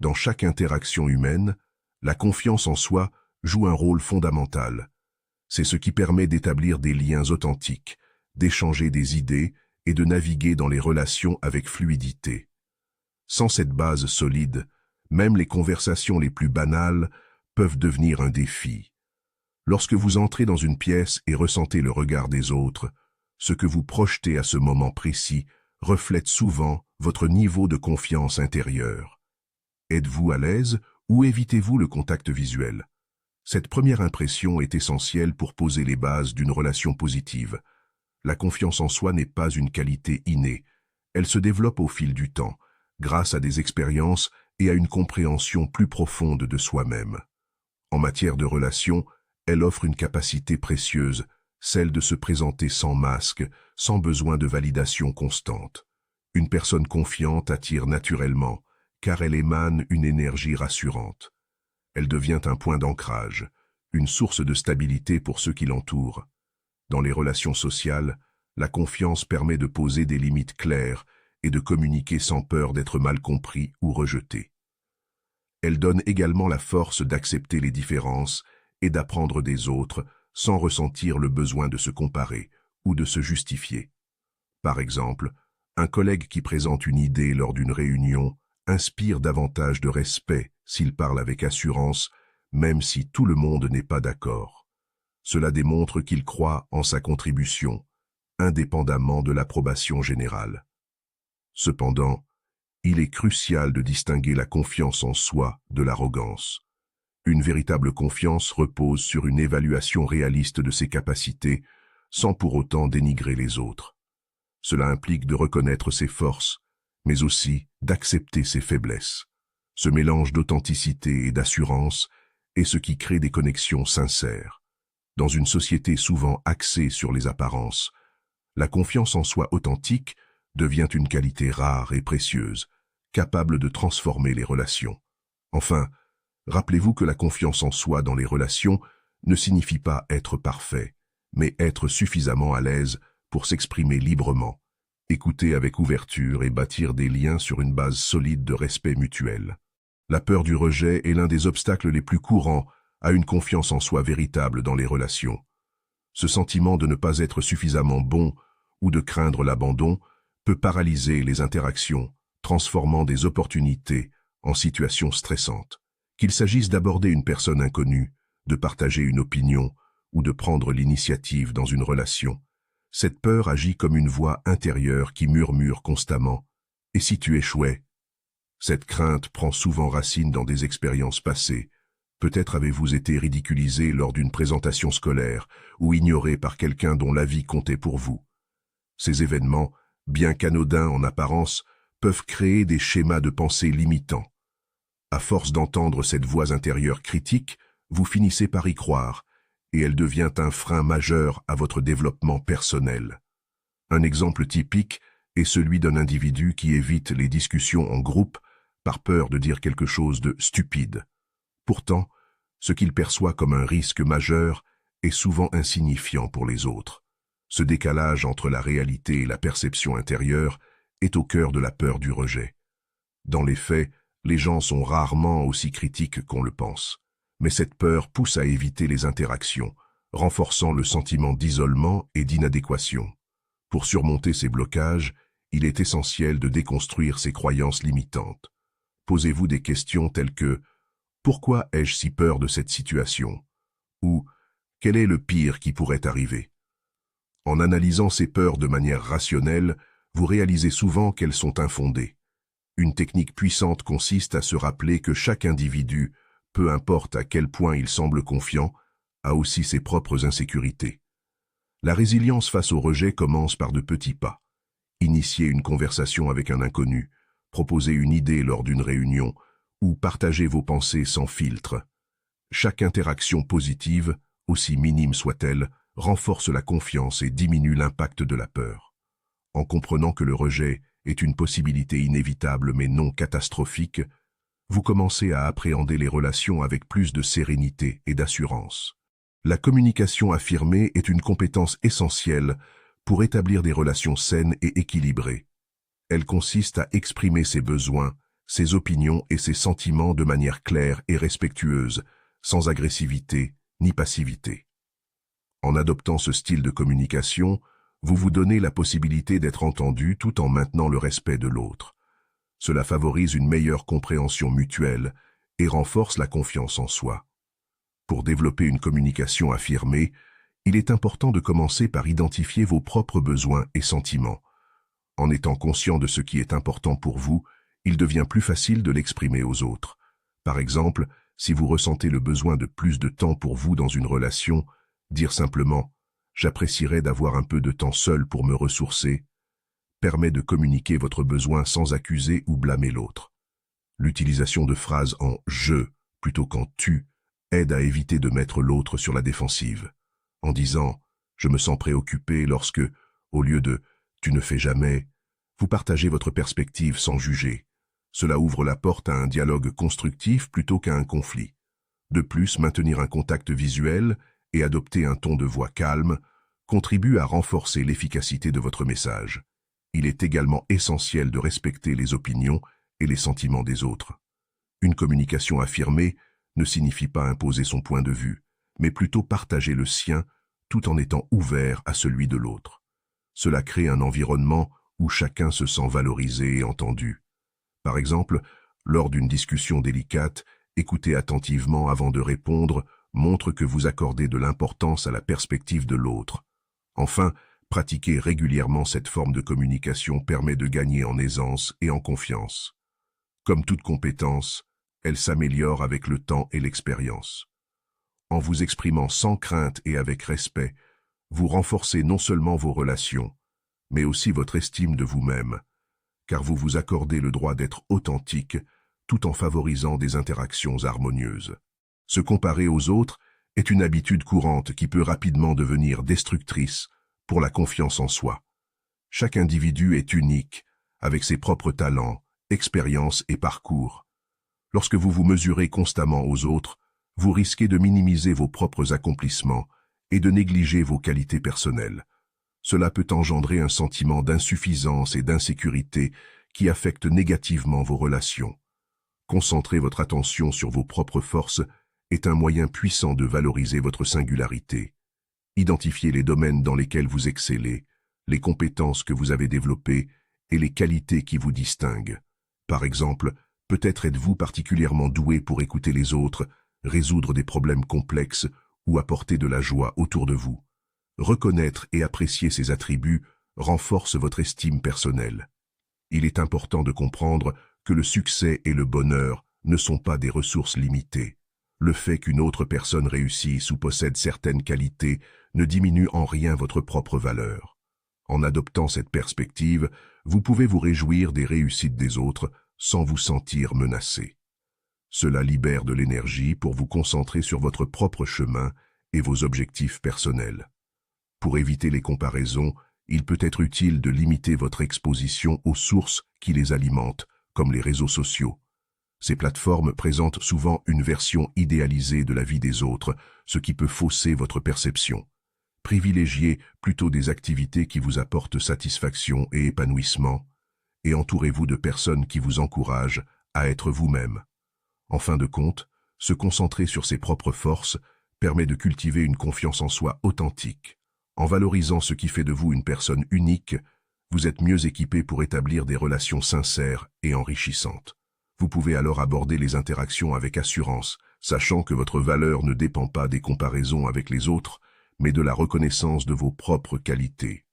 Dans chaque interaction humaine, la confiance en soi joue un rôle fondamental. C'est ce qui permet d'établir des liens authentiques, d'échanger des idées et de naviguer dans les relations avec fluidité. Sans cette base solide, même les conversations les plus banales peuvent devenir un défi. Lorsque vous entrez dans une pièce et ressentez le regard des autres, ce que vous projetez à ce moment précis reflète souvent votre niveau de confiance intérieure. Êtes-vous à l'aise ou évitez-vous le contact visuel? Cette première impression est essentielle pour poser les bases d'une relation positive. La confiance en soi n'est pas une qualité innée. Elle se développe au fil du temps, grâce à des expériences et à une compréhension plus profonde de soi-même. En matière de relations, elle offre une capacité précieuse, celle de se présenter sans masque, sans besoin de validation constante. Une personne confiante attire naturellement, car elle émane une énergie rassurante. Elle devient un point d'ancrage, une source de stabilité pour ceux qui l'entourent. Dans les relations sociales, la confiance permet de poser des limites claires et de communiquer sans peur d'être mal compris ou rejeté. Elle donne également la force d'accepter les différences et d'apprendre des autres sans ressentir le besoin de se comparer ou de se justifier. Par exemple, un collègue qui présente une idée lors d'une réunion inspire davantage de respect s'il parle avec assurance, même si tout le monde n'est pas d'accord. Cela démontre qu'il croit en sa contribution, indépendamment de l'approbation générale. Cependant, il est crucial de distinguer la confiance en soi de l'arrogance. Une véritable confiance repose sur une évaluation réaliste de ses capacités, sans pour autant dénigrer les autres. Cela implique de reconnaître ses forces, mais aussi d'accepter ses faiblesses. Ce mélange d'authenticité et d'assurance est ce qui crée des connexions sincères. Dans une société souvent axée sur les apparences, la confiance en soi authentique devient une qualité rare et précieuse, capable de transformer les relations. Enfin, rappelez-vous que la confiance en soi dans les relations ne signifie pas être parfait, mais être suffisamment à l'aise pour s'exprimer librement, écouter avec ouverture et bâtir des liens sur une base solide de respect mutuel. La peur du rejet est l'un des obstacles les plus courants à une confiance en soi véritable dans les relations. Ce sentiment de ne pas être suffisamment bon ou de craindre l'abandon peut paralyser les interactions, transformant des opportunités en situations stressantes. Qu'il s'agisse d'aborder une personne inconnue, de partager une opinion ou de prendre l'initiative dans une relation, cette peur agit comme une voix intérieure qui murmure constamment « Et si tu échouais ?» Cette crainte prend souvent racine dans des expériences passées. Peut-être avez-vous été ridiculisé lors d'une présentation scolaire ou ignoré par quelqu'un dont l'avis comptait pour vous. Ces événements, bien qu'anodins en apparence, peuvent créer des schémas de pensée limitants. À force d'entendre cette voix intérieure critique, vous finissez par y croire, et elle devient un frein majeur à votre développement personnel. Un exemple typique est celui d'un individu qui évite les discussions en groupe par peur de dire quelque chose de stupide. Pourtant, ce qu'il perçoit comme un risque majeur est souvent insignifiant pour les autres. Ce décalage entre la réalité et la perception intérieure est au cœur de la peur du rejet. Dans les faits, les gens sont rarement aussi critiques qu'on le pense. Mais cette peur pousse à éviter les interactions, renforçant le sentiment d'isolement et d'inadéquation. Pour surmonter ces blocages, il est essentiel de déconstruire ces croyances limitantes. Posez-vous des questions telles que « Pourquoi ai-je si peur de cette situation ?» ou « Quel est le pire qui pourrait arriver ?» En analysant ces peurs de manière rationnelle, vous réalisez souvent qu'elles sont infondées. Une technique puissante consiste à se rappeler que chaque individu, peu importe à quel point il semble confiant, a aussi ses propres insécurités. La résilience face au rejet commence par de petits pas. Initier une conversation avec un inconnu, proposer une idée lors d'une réunion, ou partager vos pensées sans filtre. Chaque interaction positive, aussi minime soit-elle, renforce la confiance et diminue l'impact de la peur. En comprenant que le rejet est une possibilité inévitable mais non catastrophique, vous commencez à appréhender les relations avec plus de sérénité et d'assurance. La communication affirmée est une compétence essentielle pour établir des relations saines et équilibrées. Elle consiste à exprimer ses besoins, ses opinions et ses sentiments de manière claire et respectueuse, sans agressivité ni passivité. En adoptant ce style de communication, vous vous donnez la possibilité d'être entendu tout en maintenant le respect de l'autre. Cela favorise une meilleure compréhension mutuelle et renforce la confiance en soi. Pour développer une communication affirmée, il est important de commencer par identifier vos propres besoins et sentiments. En étant conscient de ce qui est important pour vous, il devient plus facile de l'exprimer aux autres. Par exemple, si vous ressentez le besoin de plus de temps pour vous dans une relation, dire simplement « j'apprécierais d'avoir un peu de temps seul pour me ressourcer » permet de communiquer votre besoin sans accuser ou blâmer l'autre. L'utilisation de phrases en « je » plutôt qu'en « tu » aide à éviter de mettre l'autre sur la défensive. En disant « je me sens préoccupé » lorsque, au lieu de « tu ne fais jamais », vous partagez votre perspective sans juger. Cela ouvre la porte à un dialogue constructif plutôt qu'à un conflit. De plus, maintenir un contact visuel et adopter un ton de voix calme contribue à renforcer l'efficacité de votre message. Il est également essentiel de respecter les opinions et les sentiments des autres. Une communication affirmée ne signifie pas imposer son point de vue, mais plutôt partager le sien tout en étant ouvert à celui de l'autre. Cela crée un environnement où chacun se sent valorisé et entendu. Par exemple, lors d'une discussion délicate, écouter attentivement avant de répondre montre que vous accordez de l'importance à la perspective de l'autre. Enfin, pratiquer régulièrement cette forme de communication permet de gagner en aisance et en confiance. Comme toute compétence, elle s'améliore avec le temps et l'expérience. En vous exprimant sans crainte et avec respect, vous renforcez non seulement vos relations, mais aussi votre estime de vous-même, car vous vous accordez le droit d'être authentique tout en favorisant des interactions harmonieuses. Se comparer aux autres est une habitude courante qui peut rapidement devenir destructrice pour la confiance en soi. Chaque individu est unique, avec ses propres talents, expériences et parcours. Lorsque vous vous mesurez constamment aux autres, vous risquez de minimiser vos propres accomplissements et de négliger vos qualités personnelles. Cela peut engendrer un sentiment d'insuffisance et d'insécurité qui affecte négativement vos relations. Concentrer votre attention sur vos propres forces est un moyen puissant de valoriser votre singularité. Identifiez les domaines dans lesquels vous excellez, les compétences que vous avez développées et les qualités qui vous distinguent. Par exemple, peut-être êtes-vous particulièrement doué pour écouter les autres, résoudre des problèmes complexes ou apporter de la joie autour de vous. Reconnaître et apprécier ces attributs renforce votre estime personnelle. Il est important de comprendre que le succès et le bonheur ne sont pas des ressources limitées. Le fait qu'une autre personne réussisse ou possède certaines qualités ne diminue en rien votre propre valeur. En adoptant cette perspective, vous pouvez vous réjouir des réussites des autres sans vous sentir menacé. Cela libère de l'énergie pour vous concentrer sur votre propre chemin et vos objectifs personnels. Pour éviter les comparaisons, il peut être utile de limiter votre exposition aux sources qui les alimentent, comme les réseaux sociaux. Ces plateformes présentent souvent une version idéalisée de la vie des autres, ce qui peut fausser votre perception. Privilégiez plutôt des activités qui vous apportent satisfaction et épanouissement, et entourez-vous de personnes qui vous encouragent à être vous-même. En fin de compte, se concentrer sur ses propres forces permet de cultiver une confiance en soi authentique. En valorisant ce qui fait de vous une personne unique, vous êtes mieux équipé pour établir des relations sincères et enrichissantes. Vous pouvez alors aborder les interactions avec assurance, sachant que votre valeur ne dépend pas des comparaisons avec les autres, mais de la reconnaissance de vos propres qualités.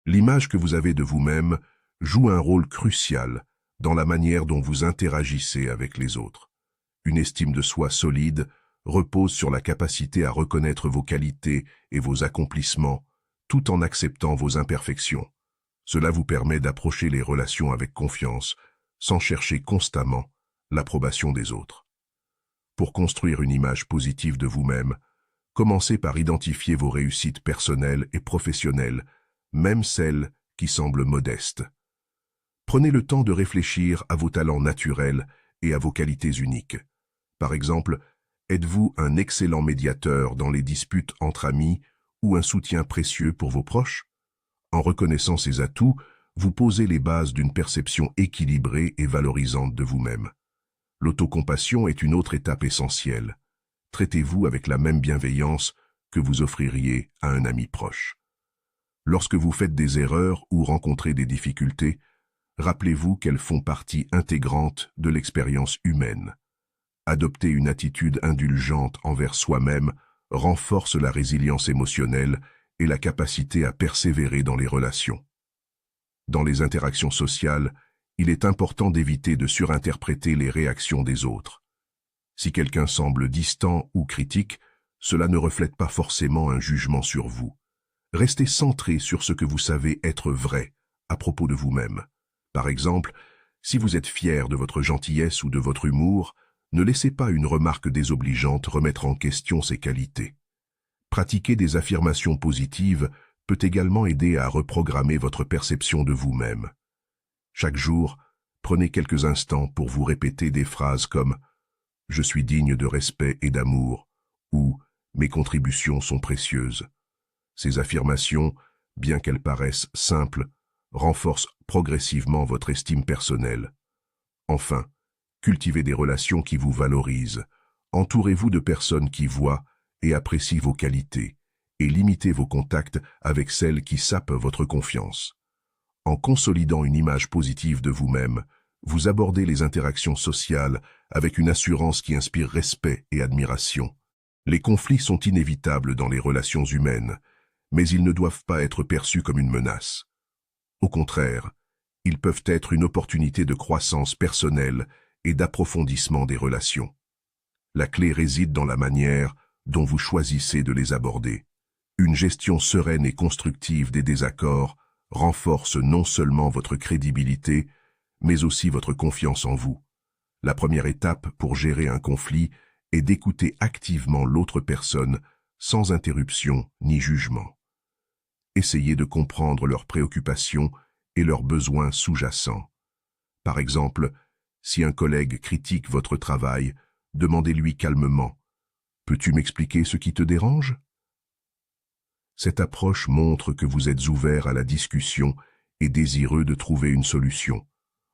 L'image que vous avez de vous-même joue un rôle crucial dans la manière dont vous interagissez avec les autres. Une estime de soi solide repose sur la capacité à reconnaître vos qualités et vos accomplissements, tout en acceptant vos imperfections. Cela vous permet d'approcher les relations avec confiance, sans chercher constamment l'approbation des autres. Pour construire une image positive de vous-même, commencez par identifier vos réussites personnelles et professionnelles, même celles qui semblent modestes. Prenez le temps de réfléchir à vos talents naturels et à vos qualités uniques. Par exemple, êtes-vous un excellent médiateur dans les disputes entre amis ou un soutien précieux pour vos proches? En reconnaissant ces atouts, vous posez les bases d'une perception équilibrée et valorisante de vous-même. L'autocompassion est une autre étape essentielle. Traitez-vous avec la même bienveillance que vous offririez à un ami proche. Lorsque vous faites des erreurs ou rencontrez des difficultés, rappelez-vous qu'elles font partie intégrante de l'expérience humaine. Adopter une attitude indulgente envers soi-même renforce la résilience émotionnelle et la capacité à persévérer dans les relations. Dans les interactions sociales, il est important d'éviter de surinterpréter les réactions des autres. Si quelqu'un semble distant ou critique, cela ne reflète pas forcément un jugement sur vous. Restez centré sur ce que vous savez être vrai à propos de vous-même. Par exemple, si vous êtes fier de votre gentillesse ou de votre humour, ne laissez pas une remarque désobligeante remettre en question ces qualités. Pratiquer des affirmations positives peut également aider à reprogrammer votre perception de vous-même. Chaque jour, prenez quelques instants pour vous répéter des phrases comme « Je suis digne de respect et d'amour » ou « Mes contributions sont précieuses ». Ces affirmations, bien qu'elles paraissent simples, renforcent progressivement votre estime personnelle. Enfin, cultivez des relations qui vous valorisent. Entourez-vous de personnes qui voient et apprécient vos qualités, et limitez vos contacts avec celles qui sapent votre confiance. En consolidant une image positive de vous-même, vous abordez les interactions sociales avec une assurance qui inspire respect et admiration. Les conflits sont inévitables dans les relations humaines, mais ils ne doivent pas être perçus comme une menace. Au contraire, ils peuvent être une opportunité de croissance personnelle et d'approfondissement des relations. La clé réside dans la manière dont vous choisissez de les aborder. Une gestion sereine et constructive des désaccords renforce non seulement votre crédibilité, mais aussi votre confiance en vous. La première étape pour gérer un conflit est d'écouter activement l'autre personne sans interruption ni jugement. Essayez de comprendre leurs préoccupations et leurs besoins sous-jacents. Par exemple, si un collègue critique votre travail, demandez-lui calmement « Peux-tu m'expliquer ce qui te dérange ?» Cette approche montre que vous êtes ouvert à la discussion et désireux de trouver une solution.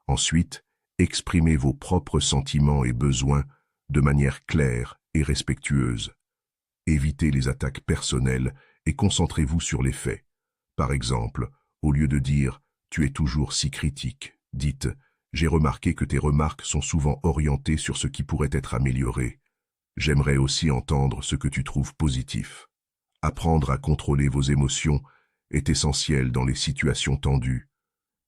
Ensuite, exprimez vos propres sentiments et besoins de manière claire et respectueuse. Évitez les attaques personnelles et concentrez-vous sur les faits. Par exemple, au lieu de dire « Tu es toujours si critique », dites « J'ai remarqué que tes remarques sont souvent orientées sur ce qui pourrait être amélioré. J'aimerais aussi entendre ce que tu trouves positif. » Apprendre à contrôler vos émotions est essentiel dans les situations tendues.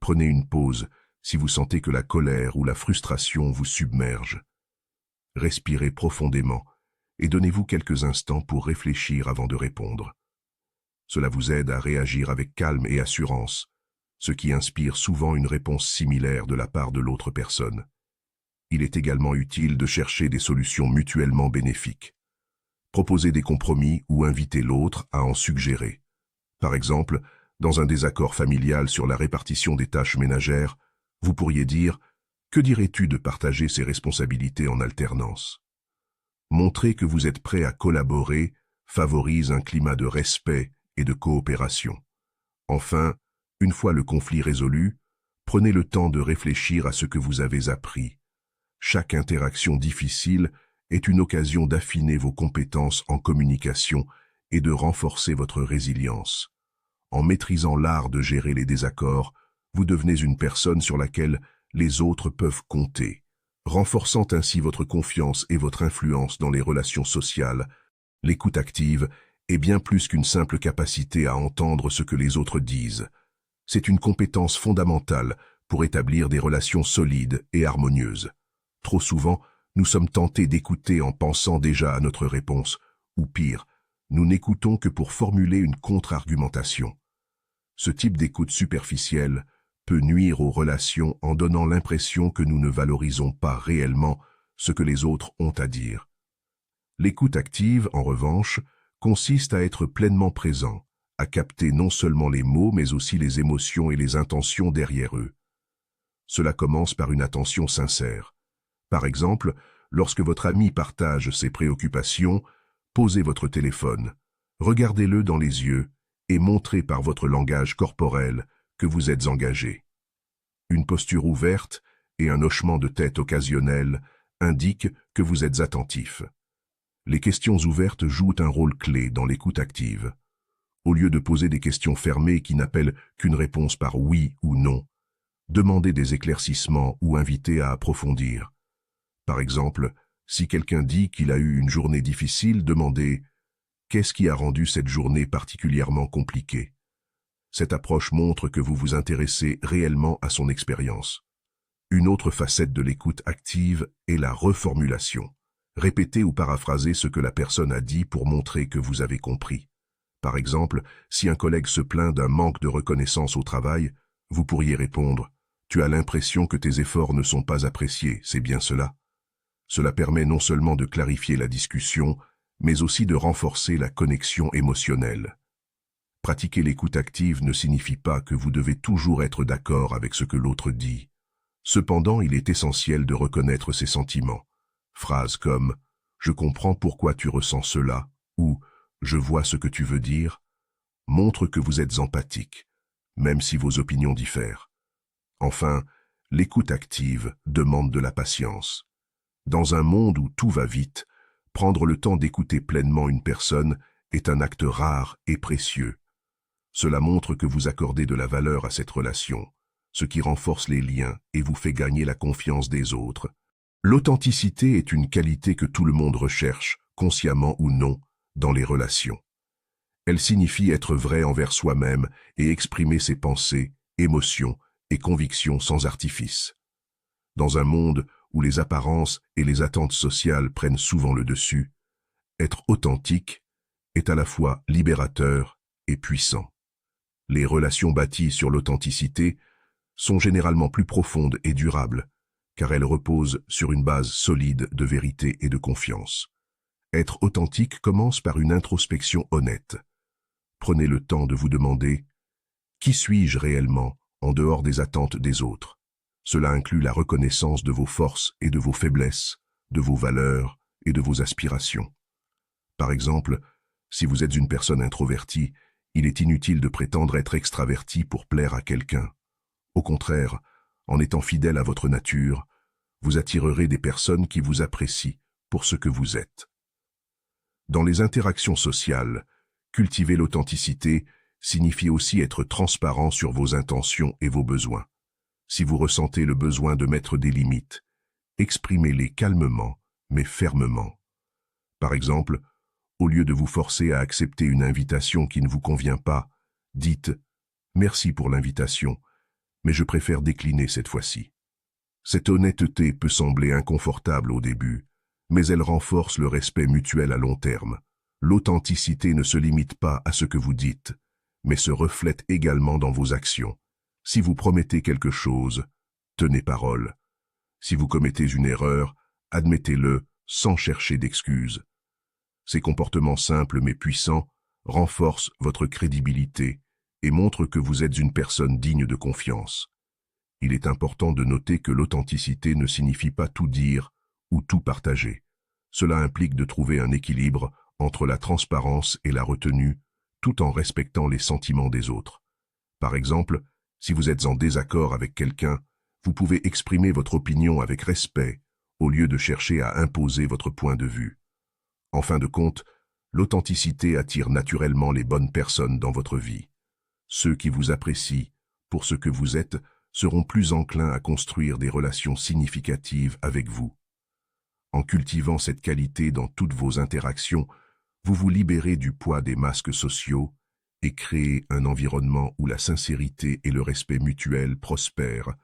Prenez une pause si vous sentez que la colère ou la frustration vous submerge. Respirez profondément et donnez-vous quelques instants pour réfléchir avant de répondre. Cela vous aide à réagir avec calme et assurance, ce qui inspire souvent une réponse similaire de la part de l'autre personne. Il est également utile de chercher des solutions mutuellement bénéfiques. Proposez des compromis ou invitez l'autre à en suggérer. Par exemple, dans un désaccord familial sur la répartition des tâches ménagères, vous pourriez dire « Que dirais-tu de partager ces responsabilités en alternance ?» Montrer que vous êtes prêt à collaborer favorise un climat de respect et de coopération. Enfin, une fois le conflit résolu, prenez le temps de réfléchir à ce que vous avez appris. Chaque interaction difficile est une occasion d'affiner vos compétences en communication et de renforcer votre résilience. En maîtrisant l'art de gérer les désaccords, vous devenez une personne sur laquelle les autres peuvent compter, renforçant ainsi votre confiance et votre influence dans les relations sociales. L'écoute active est bien plus qu'une simple capacité à entendre ce que les autres disent. C'est une compétence fondamentale pour établir des relations solides et harmonieuses. Trop souvent, nous sommes tentés d'écouter en pensant déjà à notre réponse, ou pire, nous n'écoutons que pour formuler une contre-argumentation. Ce type d'écoute superficielle peut nuire aux relations en donnant l'impression que nous ne valorisons pas réellement ce que les autres ont à dire. L'écoute active, en revanche, consiste à être pleinement présent, à capter non seulement les mots mais aussi les émotions et les intentions derrière eux. Cela commence par une attention sincère. Par exemple, lorsque votre ami partage ses préoccupations, posez votre téléphone, regardez-le dans les yeux et montrez par votre langage corporel que vous êtes engagé. Une posture ouverte et un hochement de tête occasionnel indique que vous êtes attentif. Les questions ouvertes jouent un rôle clé dans l'écoute active. Au lieu de poser des questions fermées qui n'appellent qu'une réponse par oui ou non, demandez des éclaircissements ou invitez à approfondir. Par exemple, si quelqu'un dit qu'il a eu une journée difficile, demandez « Qu'est-ce qui a rendu cette journée particulièrement compliquée ?» Cette approche montre que vous vous intéressez réellement à son expérience. Une autre facette de l'écoute active est la reformulation. Répétez ou paraphrasez ce que la personne a dit pour montrer que vous avez compris. Par exemple, si un collègue se plaint d'un manque de reconnaissance au travail, vous pourriez répondre « Tu as l'impression que tes efforts ne sont pas appréciés, c'est bien cela ?» Cela permet non seulement de clarifier la discussion, mais aussi de renforcer la connexion émotionnelle. Pratiquer l'écoute active ne signifie pas que vous devez toujours être d'accord avec ce que l'autre dit. Cependant, il est essentiel de reconnaître ses sentiments. Phrases comme « Je comprends pourquoi tu ressens cela » ou « Je vois ce que tu veux dire » montrent que vous êtes empathique, même si vos opinions diffèrent. Enfin, l'écoute active demande de la patience. Dans un monde où tout va vite, prendre le temps d'écouter pleinement une personne est un acte rare et précieux. Cela montre que vous accordez de la valeur à cette relation, ce qui renforce les liens et vous fait gagner la confiance des autres. L'authenticité est une qualité que tout le monde recherche, consciemment ou non, dans les relations. Elle signifie être vrai envers soi-même et exprimer ses pensées, émotions et convictions sans artifice. Dans un monde où les apparences et les attentes sociales prennent souvent le dessus, être authentique est à la fois libérateur et puissant. Les relations bâties sur l'authenticité sont généralement plus profondes et durables, car elles reposent sur une base solide de vérité et de confiance. Être authentique commence par une introspection honnête. Prenez le temps de vous demander « Qui suis-je réellement en dehors des attentes des autres ?» Cela inclut la reconnaissance de vos forces et de vos faiblesses, de vos valeurs et de vos aspirations. Par exemple, si vous êtes une personne introvertie, il est inutile de prétendre être extraverti pour plaire à quelqu'un. Au contraire, en étant fidèle à votre nature, vous attirerez des personnes qui vous apprécient pour ce que vous êtes. Dans les interactions sociales, cultiver l'authenticité signifie aussi être transparent sur vos intentions et vos besoins. Si vous ressentez le besoin de mettre des limites, exprimez-les calmement, mais fermement. Par exemple, au lieu de vous forcer à accepter une invitation qui ne vous convient pas, dites « Merci pour l'invitation, mais je préfère décliner cette fois-ci ». Cette honnêteté peut sembler inconfortable au début, mais elle renforce le respect mutuel à long terme. L'authenticité ne se limite pas à ce que vous dites, mais se reflète également dans vos actions. Si vous promettez quelque chose, tenez parole. Si vous commettez une erreur, admettez-le sans chercher d'excuses. Ces comportements simples mais puissants renforcent votre crédibilité et montrent que vous êtes une personne digne de confiance. Il est important de noter que l'authenticité ne signifie pas tout dire ou tout partager. Cela implique de trouver un équilibre entre la transparence et la retenue, tout en respectant les sentiments des autres. Par exemple, si vous êtes en désaccord avec quelqu'un, vous pouvez exprimer votre opinion avec respect, au lieu de chercher à imposer votre point de vue. En fin de compte, l'authenticité attire naturellement les bonnes personnes dans votre vie. Ceux qui vous apprécient pour ce que vous êtes seront plus enclins à construire des relations significatives avec vous. En cultivant cette qualité dans toutes vos interactions, vous vous libérez du poids des masques sociaux et créez un environnement où la sincérité et le respect mutuel prospèrent